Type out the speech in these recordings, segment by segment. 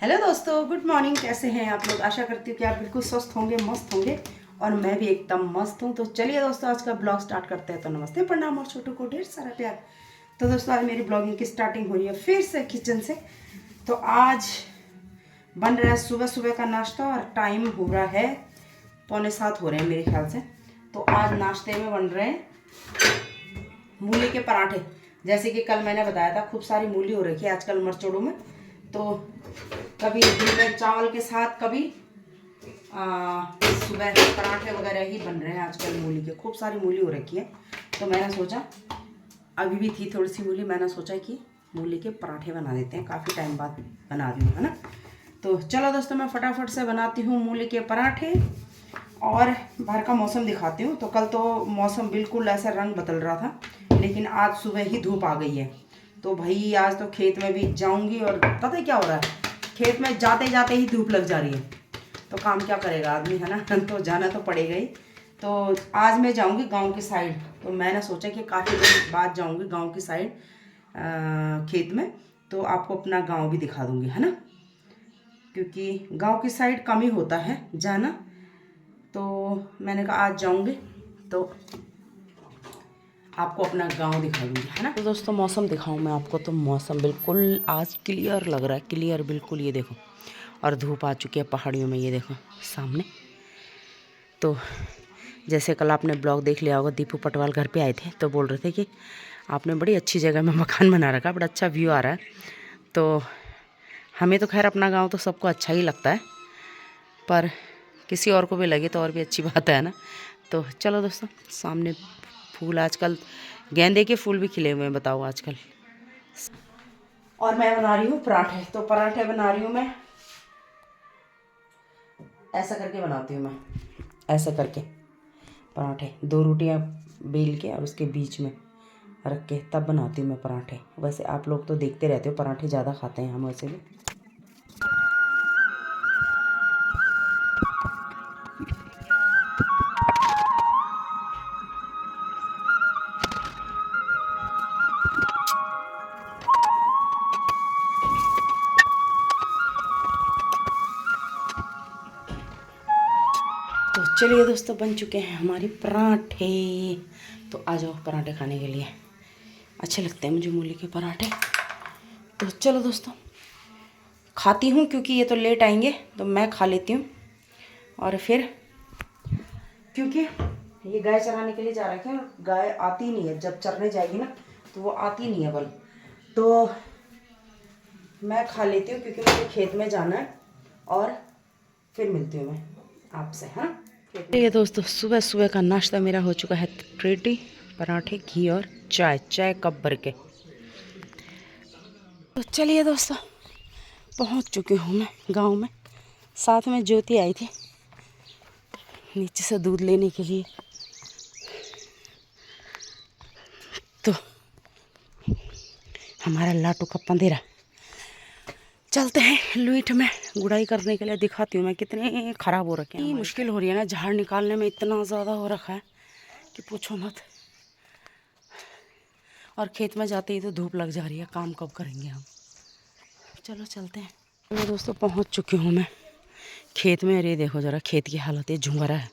Hello दोस्तों, good morning. कैसे हैं आप लोग? आशा करती हूँ कि आप बिल्कुल स्वस्थ होंगे, मस्त होंगे और मैं भी एकदम मस्त हूँ। तो चलिए दोस्तों, आज का ब्लॉग स्टार्ट करते हैं। तो नमस्ते, प्रणाम और छोटों को ढेर सारा प्यार। तो दोस्तों, आज मेरी ब्लॉगिंग की स्टार्टिंग हो रही है फिर से किचन से। तो आज बन रहा है सुबह सुबह का नाश्ता और टाइम हो रहा है 6:45 हो रहे हैं मेरे ख्याल से। तो आज नाश्ते में बन रहे हैं मूली के पराठे। जैसे कि कल मैंने बताया था, खूब सारी मूली हो रखी है आजकल मरचोड़ों में। तो कभी दिन में चावल के साथ, कभी सुबह पराठे वगैरह ही बन रहे हैं आजकल। मूली के खूब सारी मूली हो रखी है। तो मैंने सोचा, अभी भी थी थोड़ी सी मूली, मैंने सोचा कि मूली के पराठे बना देते हैं। काफ़ी टाइम बाद बना रही हूँ, है ना। तो चलो दोस्तों, मैं फटाफट से बनाती हूँ मूली के पराठे और बाहर का मौसम दिखाती हूँ। तो कल तो मौसम बिल्कुल ऐसा रंग बदल रहा था, लेकिन आज सुबह ही धूप आ गई है। तो भाई आज तो खेत में भी जाऊंगी और पता है क्या हो रहा है, खेत में जाते जाते ही धूप लग जा रही है। तो काम क्या करेगा आदमी, है ना। तो जाना तो पड़ेगा ही। तो आज मैं जाऊंगी गांव की साइड। तो मैंने सोचा कि काफ़ी दिन बाद जाऊंगी गांव की साइड खेत में। तो आपको अपना गांव भी दिखा दूंगी, है ना, क्योंकि गांव की साइड कम ही होता है जाना। तो मैंने कहा आज जाऊंगी तो आपको अपना गांव दिखा दूंगी, है ना। तो दोस्तों, मौसम दिखाऊं मैं आपको। तो मौसम बिल्कुल आज क्लियर लग रहा है, क्लियर बिल्कुल। ये देखो, और धूप आ चुकी है पहाड़ियों में, ये देखो सामने। तो जैसे कल आपने ब्लॉग देख लिया होगा, दीपू पटवाल घर पे आए थे तो बोल रहे थे कि आपने बड़ी अच्छी जगह में मकान बना रखा, बड़ा अच्छा व्यू आ रहा है। तो हमें तो खैर अपना गाँव तो सबको अच्छा ही लगता है, पर किसी और को भी लगे तो और भी अच्छी बात है ना। तो चलो दोस्तों, सामने फूल, आजकल गेंदे के फूल भी खिले हुए हैं, बताओ आजकल। और मैं बना रही हूँ पराठे। तो पराठे बना रही हूँ मैं, ऐसा करके बनाती हूँ मैं, ऐसा करके पराठे। 2 रोटियाँ बेल के और उसके बीच में रख के तब बनाती हूँ मैं पराठे। वैसे आप लोग तो देखते रहते हो, पराठे ज़्यादा खाते हैं हम वैसे भी। तो चलिए दोस्तों, बन चुके हैं हमारे पराठे। तो आ जाओ पराठे खाने के लिए। अच्छे लगते हैं मुझे मूली के पराठे। तो चलो दोस्तों, खाती हूँ, क्योंकि ये तो लेट आएंगे तो मैं खा लेती हूँ। और फिर क्योंकि ये गाय चराने के लिए जा रखे हैं और गाय आती नहीं है, जब चरने जाएगी ना तो वो आती नहीं है बल। तो मैं खा लेती हूँ, क्योंकि मुझे खेत में जाना है। और फिर मिलती हूँ मैं आपसे, हाँ। ये दोस्तों, सुबह सुबह का नाश्ता मेरा हो चुका है रेडी। पराठे, घी और चाय, चाय कप भर के। तो चलिए दोस्तों, पहुंच चुकी हूँ मैं गांव में। साथ में ज्योति आई थी नीचे से दूध लेने के लिए। तो हमारा लाटू का पंदेरा। चलते हैं लुईट में गुड़ाई करने के लिए। दिखाती हूँ मैं कितने ख़राब हो रखे हैं। मुश्किल हो रही है ना, झाड़ निकालने में इतना ज़्यादा हो रखा है कि पूछो मत। और खेत में जाते ही तो धूप लग जा रही है, काम कब करेंगे हम। चलो चलते हैं। चलो दोस्तों, पहुँच चुकी हूँ मैं खेत में। अरे देखो ज़रा खेत की हालत, ये झुंगरा है।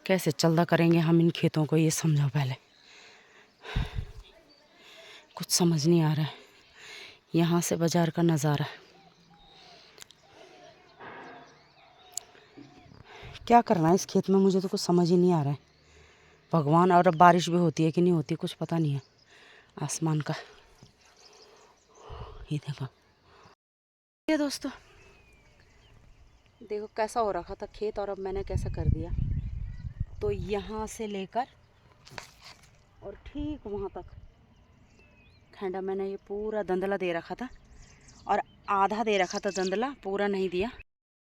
कैसे चलता करेंगे हम इन खेतों को, ये समझो पहले। कुछ समझ नहीं आ रहा है। यहाँ से बाज़ार का नज़ारा, क्या करना है इस खेत में, मुझे तो कुछ समझ ही नहीं आ रहा है। भगवान, और अब बारिश भी होती है कि नहीं होती कुछ पता नहीं है आसमान का। ये देखो, ये दोस्तों देखो कैसा हो रखा था खेत, और अब मैंने कैसा कर दिया। तो यहाँ से लेकर और ठीक वहाँ तक खैंडा मैंने ये पूरा दंदला दे रखा था, और आधा दे रखा था दंदला, पूरा नहीं दिया।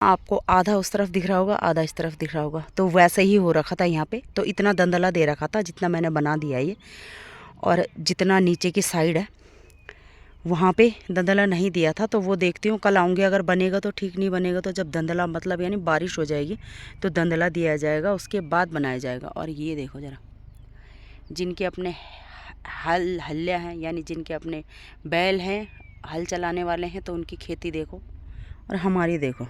आपको आधा उस तरफ दिख रहा होगा, आधा इस तरफ दिख रहा होगा। तो वैसे ही हो रखा था यहाँ पे। तो इतना दंदला दे रखा था जितना मैंने बना दिया ये। और जितना नीचे की साइड है वहाँ पे दंदला नहीं दिया था। तो वो देखती हूँ, कल आऊँगी, अगर बनेगा तो ठीक, नहीं बनेगा तो जब दंदला, मतलब यानी बारिश हो जाएगी तो दंदला दिया जाएगा, उसके बाद बनाया जाएगा। और ये देखो ज़रा, जिनके अपने हल्ले हैं, यानी जिनके अपने बैल हैं, हल चलाने वाले हैं, तो उनकी खेती देखो। और हमारी देखो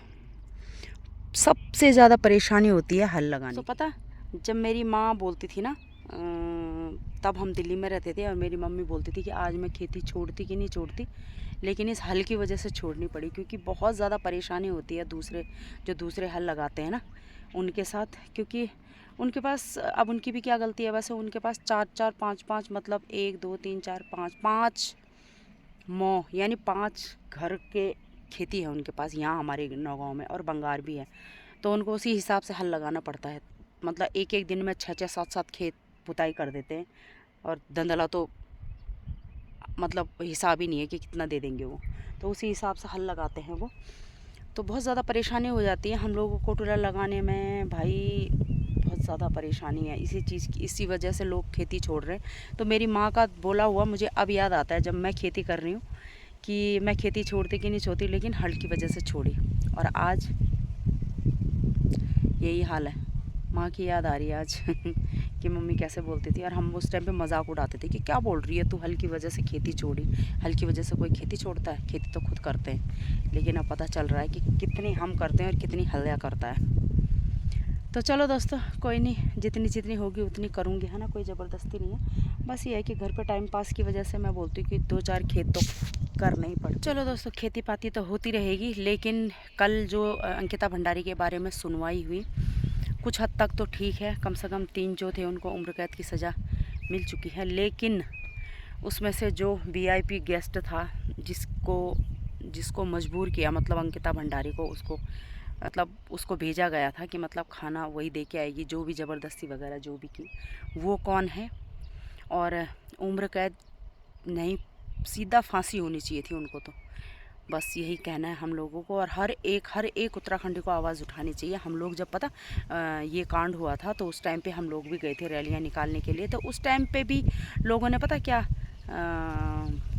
सबसे ज़्यादा परेशानी होती है हल लगाने। तो पता जब मेरी माँ बोलती थी ना, तब हम दिल्ली में रहते थे और मेरी मम्मी बोलती थी कि आज मैं खेती छोड़ती कि नहीं छोड़ती, लेकिन इस हल की वजह से छोड़नी पड़ी, क्योंकि बहुत ज़्यादा परेशानी होती है दूसरे हल लगाते हैं ना उनके साथ, क्योंकि उनके पास अब उनकी भी क्या गलती है वैसे, उनके पास 4-4 5-5 मतलब 1 2 3 4 5 मौ यानी 5 घर के खेती है उनके पास यहाँ हमारे नौगांव में, और बंगार भी है। तो उनको उसी हिसाब से हल लगाना पड़ता है, मतलब एक एक दिन में 6-6 7-7 खेत पुताई कर देते हैं, और दंदला तो मतलब हिसाब ही नहीं है कि कितना दे देंगे वो, तो उसी हिसाब से हल लगाते हैं वो। तो बहुत ज़्यादा परेशानी हो जाती है हम लोगों को टूलर लगाने में भाई, बहुत ज़्यादा परेशानी है इसी वजह से लोग खेती छोड़ रहे हैं। तो मेरी माँ का बोला हुआ मुझे अब याद आता है जब मैं खेती कर रही हूँ कि मैं खेती छोड़ती कि नहीं छोड़ती, लेकिन हल की वजह से छोड़ी, और आज यही हाल है। माँ की याद आ रही है आज कि मम्मी कैसे बोलती थी, और हम उस टाइम पे मजाक उड़ाते थे कि क्या बोल रही है तू, हल की वजह से खेती छोड़ी। हल की वजह से कोई खेती छोड़ता है? खेती तो खुद करते हैं। लेकिन अब पता चल रहा है कि कितनी हम करते हैं और कितनी हल्या करता है। तो चलो दोस्तों कोई नहीं, जितनी होगी उतनी करूँगी, है ना, कोई ज़बरदस्ती नहीं है। बस ये है कि घर पे टाइम पास की वजह से मैं बोलती हूँ कि 2-4 खेत तो करना ही पड़ता। चलो दोस्तों खेती पाती तो होती रहेगी, लेकिन कल जो अंकिता भंडारी के बारे में सुनवाई हुई कुछ हद तक तो ठीक है, कम से कम 3 जो थे उनको उम्र कैद की सज़ा मिल चुकी है। लेकिन उसमें से जो VIP गेस्ट था जिसको मजबूर किया, मतलब अंकिता भंडारी को, उसको भेजा गया था कि मतलब खाना वही दे के आएगी, जो भी ज़बरदस्ती वगैरह जो भी की, वो कौन है। और उम्र कैद नहीं, सीधा फांसी होनी चाहिए थी उनको। तो बस यही कहना है हम लोगों को, और हर एक उत्तराखंडी को आवाज़ उठानी चाहिए। हम लोग जब पता ये कांड हुआ था तो उस टाइम पे हम लोग भी गए थे रैलियां निकालने के लिए। तो उस टाइम पे भी लोगों ने पता क्या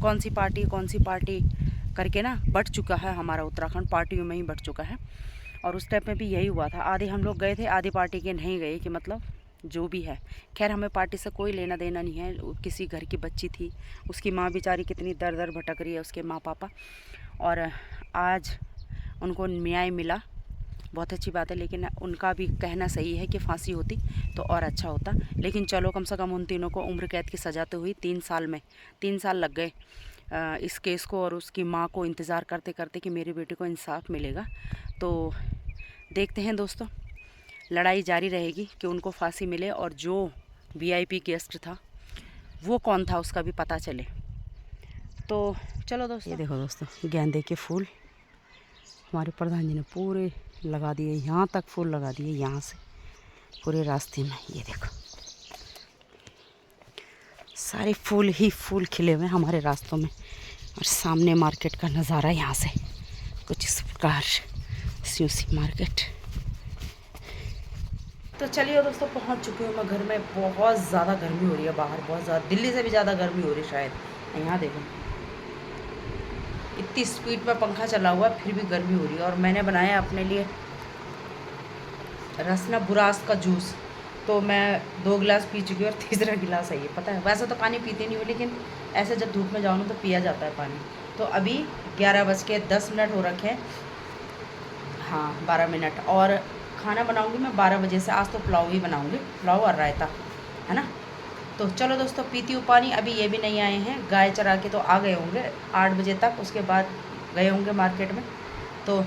कौन सी पार्टी करके ना बट चुका है, हमारा उत्तराखंड पार्टियों में ही बट चुका है। और उस टाइम पे भी यही हुआ था, आधे हम लोग गए थे, आधी पार्टी के नहीं गए, कि मतलब जो भी है। खैर हमें पार्टी से कोई लेना देना नहीं है। किसी घर की बच्ची थी, उसकी माँ बेचारी कितनी दर दर भटक रही है, उसके माँ पापा, और आज उनको न्याय मिला, बहुत अच्छी बात है। लेकिन उनका भी कहना सही है कि फांसी होती तो और अच्छा होता। लेकिन चलो कम से कम उन तीनों को उम्र कैद की सज़ा तो हुई। 3 साल में 3 साल लग गए इस केस को और उसकी माँ को इंतज़ार करते करते कि मेरी बेटी को इंसाफ मिलेगा। तो देखते हैं दोस्तों, लड़ाई जारी रहेगी कि उनको फांसी मिले, और जो VIP गेस्ट था वो कौन था उसका भी पता चले। तो चलो दोस्तों, ये देखो दोस्तों गेंदे के फूल हमारे प्रधान जी ने पूरे लगा दिए, यहाँ तक फूल लगा दिए, यहाँ से पूरे रास्ते में। ये देखो सारे फूल ही फूल खिले हुए हमारे रास्तों में, और सामने मार्केट का नज़ारा यहाँ से कुछ इस प्रकार, स्यूसी मार्केट। तो चलिए दोस्तों पहुँच चुकी हूँ मैं घर में। बहुत ज़्यादा गर्मी हो रही है बाहर, बहुत ज़्यादा, दिल्ली से भी ज़्यादा गर्मी हो रही है शायद। यहाँ देखो इतनी स्पीड में पंखा चला हुआ है फिर भी गर्मी हो रही है। और मैंने बनाया अपने लिए रसना बुरास का जूस, तो मैं 2 गिलास पी चुकी हूँ और तीसरा गिलास है ये। पता है वैसे तो पानी पीती नहीं हूँ, लेकिन ऐसे जब धूप में जाऊँ ना तो पिया जाता है पानी। तो अभी 11:10 हो रखे हैं, हाँ 12 मिनट, और खाना बनाऊँगी मैं 12 बजे से। आज तो पुलाव ही बनाऊँगी, पुलाव और रायता, है ना। तो चलो दोस्तों पीती हूँ पानी। अभी ये भी नहीं आए हैं, गाय चरा के तो आ गए होंगे 8 बजे तक, उसके बाद गए होंगे मार्केट में। तो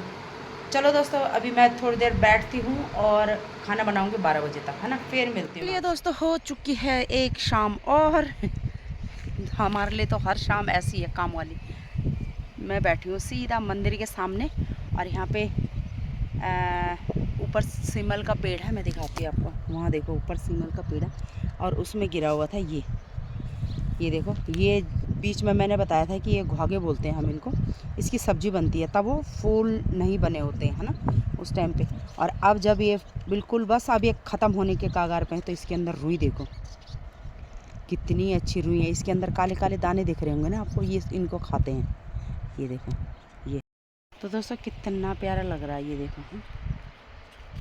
चलो दोस्तों अभी मैं थोड़ी देर बैठती हूँ और खाना बनाऊँगी 12 बजे तक, है ना, फिर मिलती हूँ। चलिए दोस्तों हो चुकी है एक शाम और हमारे लिए तो हर शाम ऐसी है काम वाली। मैं बैठी हूँ सीधा मंदिर के सामने, और यहाँ पे ऊपर सीमल का पेड़ है, मैं दिखाती हूँ आपको। वहाँ देखो ऊपर सीमल का पेड़ है, और उसमें गिरा हुआ था ये देखो। ये बीच में मैंने बताया था कि ये घुआगे बोलते हैं हम इनको, इसकी सब्ज़ी बनती है, तब वो फूल नहीं बने होते हैं, है ना, उस टाइम पे। और अब जब ये बिल्कुल बस अब ये ख़त्म होने के कागार पे है, तो इसके अंदर रुई देखो कितनी अच्छी रुई है। इसके अंदर काले काले दाने दिख रहे होंगे ना आपको, ये इनको खाते हैं। ये देखो ये, तो दोस्तों कितना प्यारा लग रहा है ये देखो।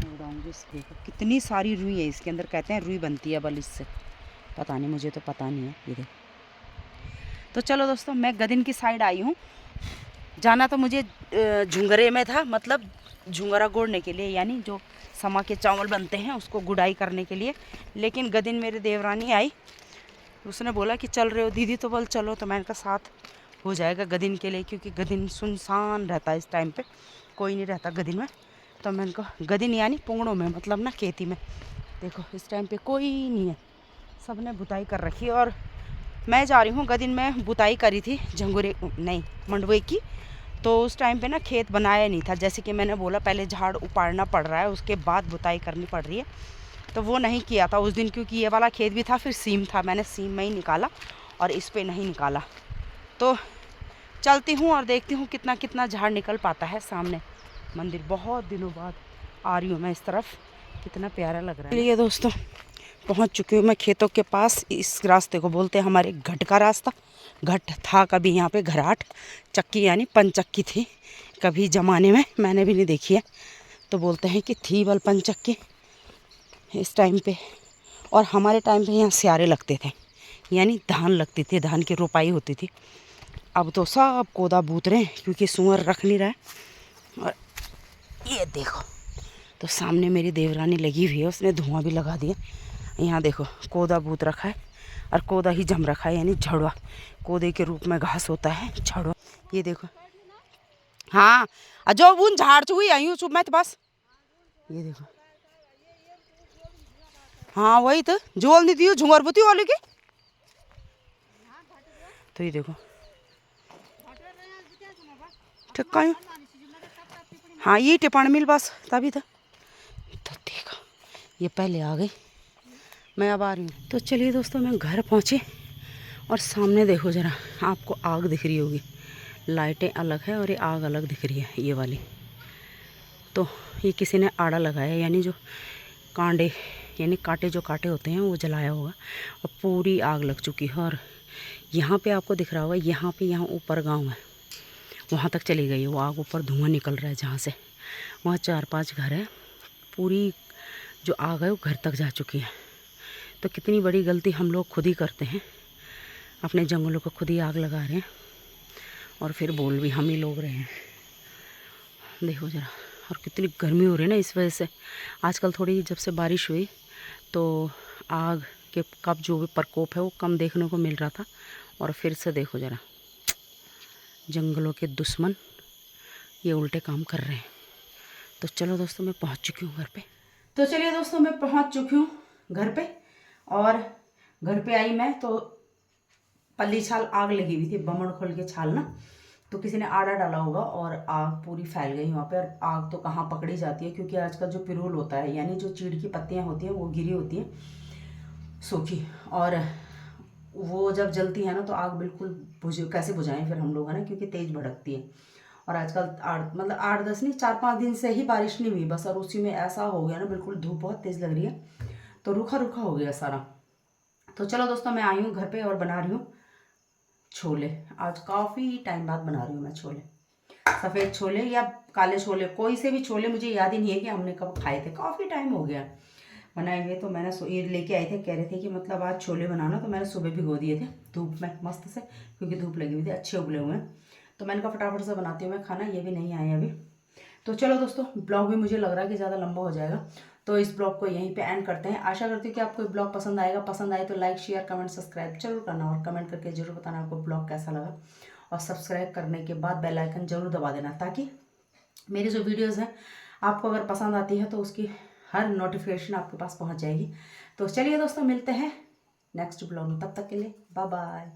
उड़ाऊँगी इसको, देखो कितनी सारी रुई है इसके अंदर। कहते हैं रुई बनती है बल इससे, पता नहीं, मुझे तो पता नहीं है। ये देखो। तो चलो दोस्तों मैं गदिन की साइड आई हूँ, जाना तो मुझे झुंगरे में था, मतलब झुंगरा गोड़ने के लिए, यानी जो समा के चावल बनते हैं उसको गुड़ाई करने के लिए। लेकिन गदिन मेरी देवरानी आई, उसने बोला कि चल रहे हो दीदी, तो बोल चलो। तो मैंने कहा साथ हो जाएगा गदिन के लिए, क्योंकि गदिन सुनसान रहता है इस टाइम पे, कोई नहीं रहता गदिन में। तो मैंने कहा गदिन यानी पुंगड़ों में, मतलब ना खेती में। देखो इस टाइम पे कोई नहीं है, सब ने बुताई कर रखी है। और मैं जा रही हूँ गदिन में, बुताई करी थी झंगुरे नहीं मंडवे की। तो उस टाइम पे ना खेत बनाया नहीं था, जैसे कि मैंने बोला पहले झाड़ उपाड़ना पड़ रहा है, उसके बाद बुताई करनी पड़ रही है। तो वो नहीं किया था उस दिन, क्योंकि ये वाला खेत भी था, फिर सीम था, मैंने सीम में ही निकाला और इस पे नहीं निकाला। तो चलती हूँ और देखती हूँ कितना कितना झाड़ निकल पाता है। सामने मंदिर, बहुत दिनों बाद आ रही हूँ मैं इस तरफ, कितना प्यारा लग रहा है। चलिए दोस्तों, पहुँच चुकी हूँ मैं खेतों के पास। इस रास्ते को बोलते हैं हमारे घट का रास्ता। घट था कभी यहाँ पे घराट, चक्की यानी पंचक्की थी कभी ज़माने में, मैंने भी नहीं देखी है। तो बोलते हैं कि थी बल पंचक्की इस टाइम पे। और हमारे टाइम पे यहाँ स्यारे लगते थे, यानी धान लगती थी, धान की रोपाई होती थी। अब तो सब कोदा बूत रहे हैं, क्योंकि सुअर रख नहीं रहा है। और ये देखो, तो सामने मेरी देवरानी लगी हुई है, उसने धुआं भी लगा दिया। यहाँ देखो कोदा बूत रखा है, और कोदा ही जम रखा है, यानी झड़वा, कोदे के रूप में घास होता है झड़वा। ये देखो, हाँ जो उन झाड़ चुई आई हूँ चुप मैं तो बस। ये देखो, हाँ वही तो जोल नहीं दी झुंगर बुती वाली की। तो ये देखो ठीक है, हाँ ये टिपाण मिल बस तभी तो देखो ये पहले आ गई, मैं अब आ रही हूँ। तो चलिए दोस्तों, मैं घर पहुँची और सामने देखो ज़रा, आपको आग दिख रही होगी। लाइटें अलग है और ये आग अलग दिख रही है ये वाली। तो ये किसी ने आड़ा लगाया, यानी जो कांडे यानी कांटे जो कांटे होते हैं वो जलाया होगा, और पूरी आग लग चुकी है। और यहाँ पे आपको दिख रहा होगा, यहाँ ऊपर गांव है, वहाँ तक चली गई है वो आग, ऊपर धुआं निकल रहा है जहाँ से, वहाँ 4-5 घर है। पूरी जो आग है वो घर तक जा चुकी है। तो कितनी बड़ी गलती हम लोग खुद ही करते हैं, अपने जंगलों को खुद ही आग लगा रहे हैं, और फिर बोल भी हम ही लोग रहे हैं। देखो ज़रा, और कितनी गर्मी हो रही है ना इस वजह से। आजकल थोड़ी जब से बारिश हुई तो आग के कब जो भी प्रकोप है वो कम देखने को मिल रहा था। और फिर से देखो ज़रा, जंगलों के दुश्मन ये उल्टे काम कर रहे हैं। तो चलो दोस्तों, मैं पहुंच चुकी हूँ घर पे। तो चलिए दोस्तों, मैं पहुंच चुकी हूँ घर पे। और घर पे आई मैं तो पल्ली छाल आग लगी हुई थी, बमड़ खोल के छाल ना, तो किसी ने आड़ा डाला होगा और आग पूरी फैल गई वहाँ पे। और आग तो कहाँ पकड़ी जाती है, क्योंकि आजकल जो पिरूल होता है, यानी जो चीड़ की पत्तियाँ होती हैं वो गिरी होती हैं सूखी, और वो जब जलती है ना तो आग बिल्कुल कैसे बुझाएं फिर हम लोग, है ना, क्योंकि तेज़ भड़कती है। और आजकल 8-10 नहीं 4-5 दिन से ही बारिश नहीं हुई बस, और उसी में ऐसा हो गया ना, बिल्कुल धूप बहुत तेज़ लग रही है, तो रूखा रूखा हो गया सारा। तो चलो दोस्तों, मैं आई हूँ घर पे और बना रही हूँ छोले। आज काफ़ी टाइम बाद बना रही हूँ मैं छोले, सफ़ेद छोले या काले छोले, कोई से भी छोले, मुझे याद ही नहीं है कि हमने कब खाए थे, काफ़ी टाइम हो गया बनाए हुए। तो मैंने ये लेके आए थे, कह रहे थे कि मतलब आज छोले बनाना, तो मैंने सुबह भिगो दिए थे धूप में मस्त से, क्योंकि धूप लगी हुई थी, अच्छे उबले हुए हैं। तो मैंने कहा फटाफट से बनाती हूँ मैं खाना, ये भी नहीं आए अभी। तो चलो दोस्तों, ब्लॉग भी मुझे लग रहा है कि ज़्यादा लंबा हो जाएगा, तो इस ब्लॉग को यहीं पे एंड करते हैं। आशा करती हूँ कि आपको ब्लॉग पसंद आएगा। पसंद आए तो लाइक शेयर कमेंट सब्सक्राइब जरूर करना, और कमेंट करके जरूर बताना आपको ब्लॉग कैसा लगा। और सब्सक्राइब करने के बाद बेल आइकन जरूर दबा देना, ताकि मेरी जो वीडियोज़ हैं आपको अगर पसंद आती है तो उसकी हर नोटिफिकेशन आपके पास पहुँच जाएगी। तो चलिए दोस्तों, मिलते हैं नेक्स्ट ब्लॉग में, तब तक के लिए बाय बाय।